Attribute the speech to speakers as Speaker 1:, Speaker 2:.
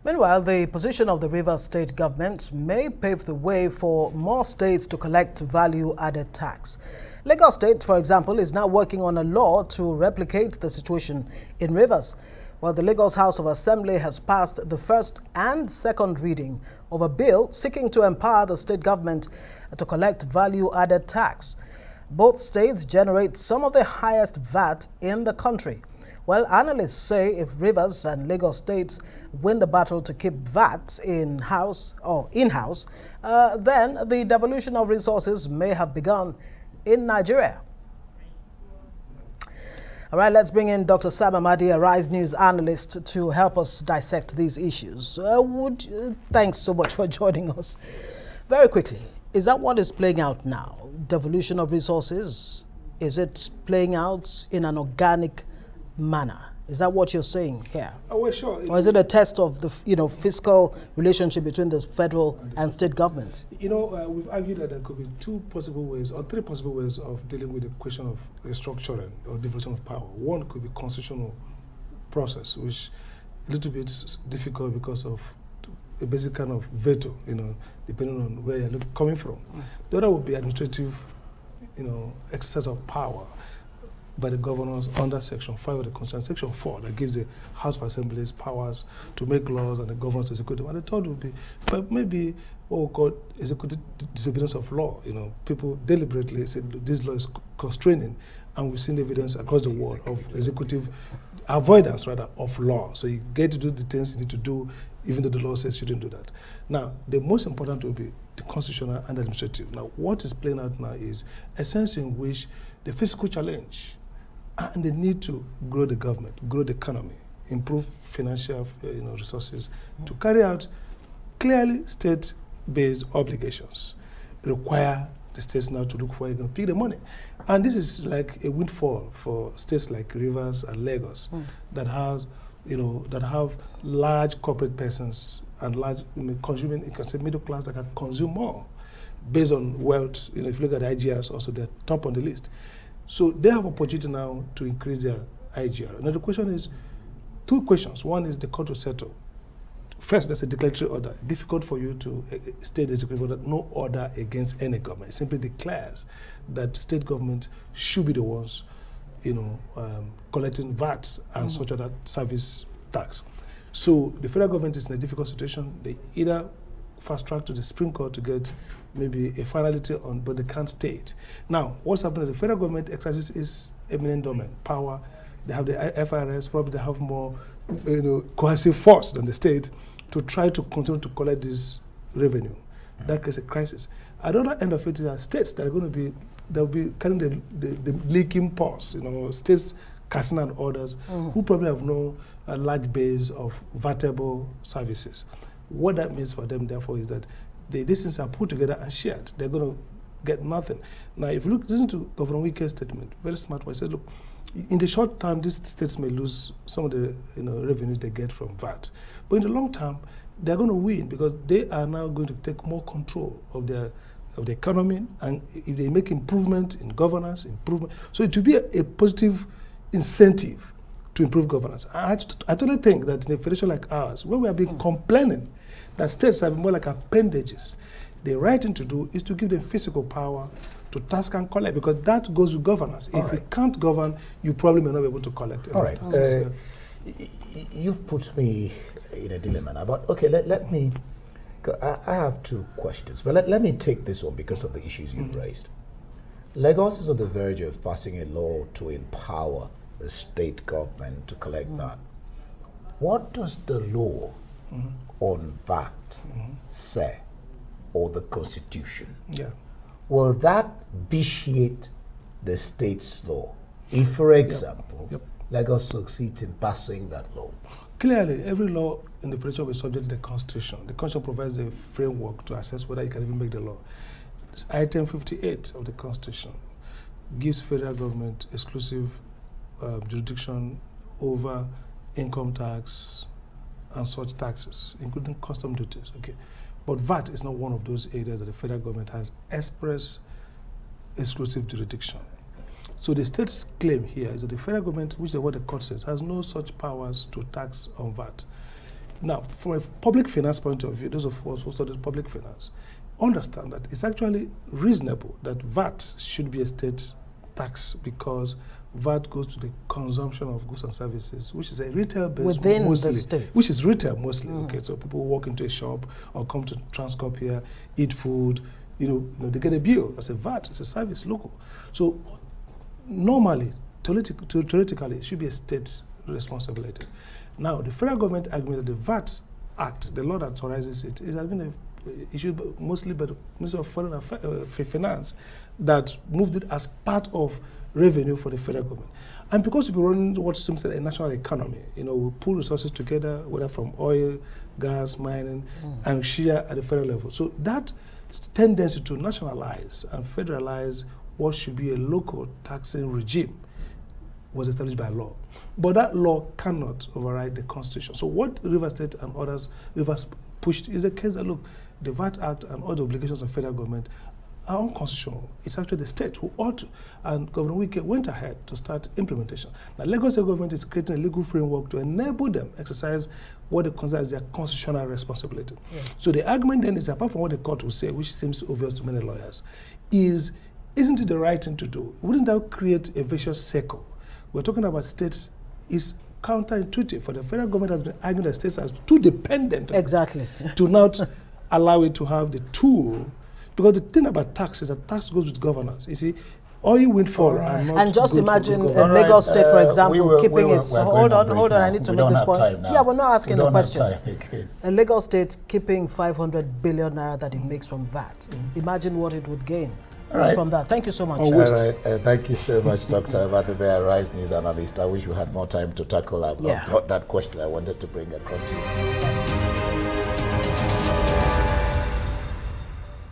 Speaker 1: Meanwhile, the position of the Rivers State government may pave the way for more states to collect value-added tax. Lagos State, for example, is now working on a law to replicate the situation in Rivers, while the Lagos House of Assembly has passed the first and second reading of a bill seeking to empower the state government to collect value-added tax. Both states generate some of the highest VAT in the country. Well, analysts say if Rivers and Lagos states win the battle to keep VAT in-house, then the devolution of resources may have begun in Nigeria. All right, let's bring in Dr. Sam AMADI, a Rise News analyst, to help us dissect these issues. Thanks so much for joining us. Very quickly, is that what is playing out now? Devolution of resources? Is it playing out in an organic manner? Is that what you're saying here?
Speaker 2: Oh, well, sure.
Speaker 1: Or is it a test of the fiscal relationship between the federal and state governments?
Speaker 2: We've argued that there could be two possible ways or three possible ways of dealing with the question of restructuring or devolution of power. One could be constitutional process, which is a little bit difficult because of a basic kind of veto, depending on where you're coming from. The other would be administrative, exercise of power by the governors under Section 5 of the Constitution, Section 4, that gives the House of Assemblies powers to make laws and the governors to execute them. And the third would be maybe what we call executive disobedience of law. People deliberately say this law is constraining, and we've seen evidence across the world of executive avoidance, rather, of law. So you get to do the things you need to do, even though the law says you shouldn't do that. Now, the most important will be the constitutional and administrative. Now, what is playing out now is a sense in which the physical challenge and the need to grow the government, grow the economy, improve financial resources to carry out clearly state-based obligations require the states now to look for where you're going to pick the money. And this is like a windfall for states like Rivers and Lagos that have large corporate persons and large consuming, you can say middle class that can consume more based on wealth. If you look at the IGRs, also they're top on the list. So they have opportunity now to increase their IGR. Now the question is, two questions. One is the court to settle. First, there's a declaratory order. Difficult for you to state the executive order, no order against any government. It simply declares that state government should be the ones, collecting VATs and such other service tax. So the federal government is in a difficult situation. They either fast track to the Supreme Court to get maybe a finality on, but they can't stay it. Now, what's happening? The federal government exercises its eminent domain power. They have the FRS, probably they have more coercive force than the state to try to continue to collect this revenue. That creates a crisis. At the other end of it, there are states that are going to be, they'll be carrying the leaking purse, states casting out orders who probably have no large base of vatable services. What that means for them, therefore, is that these things are put together and shared. They're going to get nothing. Now, if you listen to Governor Wike's statement, very smart one, he said, look, in the short term, these states may lose some of the revenues they get from VAT. But in the long term, they're going to win because they are now going to take more control of the economy, and if they make improvement in governance, so it will be a positive incentive to improve governance. I totally think that in a federation like ours, where we have been complaining that states are more like appendages, the right thing to do is to give them physical power to task and collect, because that goes with governance. If you can't govern, you probably may not be able to collect.
Speaker 3: All right. You've put me in a dilemma now, but okay, let me, I have two questions, but let me take this one because of the issues you've raised. Lagos is on the verge of passing a law to empower the state government to collect that. What does the law on VAT say, or the Constitution?
Speaker 2: Yeah.
Speaker 3: Will that vitiate the state's law if, for example, Lagos succeeds in passing that law?
Speaker 2: Clearly, every law in the federation will be subject to the Constitution. The Constitution provides a framework to assess whether you can even make the law. This Item 58 of the Constitution gives federal government exclusive jurisdiction over income tax and such taxes, including custom duties. Okay, but VAT is not one of those areas that the federal government has express exclusive jurisdiction. So the state's claim here is that the federal government, which is what the court says, has no such powers to tax on VAT. Now, from a public finance point of view, those of us who studied public finance understand that it's actually reasonable that VAT should be a state tax because VAT goes to the consumption of goods and services, which is a retail base
Speaker 1: within
Speaker 2: mostly,
Speaker 1: the state.
Speaker 2: which is retail mostly. Okay, so people walk into a shop or come to Transcorp here, eat food, they get a bill. That's a VAT. It's a service local. So normally, theoretically, it should be a state responsibility. Now, the federal government argument that the VAT Act, the law that authorizes it, has been issued mostly by the Ministry of Foreign Finance that moved it as part of revenue for the federal government. And because we're running what seems like a national economy, we pull resources together, whether from oil, gas, mining, and share at the federal level. So that tendency to nationalize and federalize what should be a local taxing regime was established by law. But that law cannot override the Constitution. So what Rivers State and others, Rivers pushed is a case that, look, the VAT Act and all the obligations of the federal government are unconstitutional. It's actually the state who ought to. And Governor Wike went ahead to start implementation. Now, Lagos State government is creating a legal framework to enable them exercise what they consider as their constitutional responsibility. Yeah. So the argument then is, apart from what the court will say, which seems obvious to many lawyers, isn't it the right thing to do? Wouldn't that create a vicious circle? We're talking about states. Is counterintuitive. For the federal government has been arguing that states are too dependent
Speaker 1: exactly
Speaker 2: to not allow it to have the tool. Because the thing about tax is that tax goes with governance. You see, all you windfall are not
Speaker 1: and just
Speaker 2: good
Speaker 1: imagine
Speaker 2: for
Speaker 1: Lagos State, for example, keeping its...
Speaker 3: Hold
Speaker 1: on, I need to make this point. Yeah, we're not asking the question.
Speaker 3: A
Speaker 1: Lagos State keeping 500 billion naira that it makes from VAT. Imagine what it would gain from that. Thank you so much.
Speaker 3: All right, thank you so much, Dr. Amadebe, Rise News Analyst. I wish we had more time to tackle that question I wanted to bring across to you.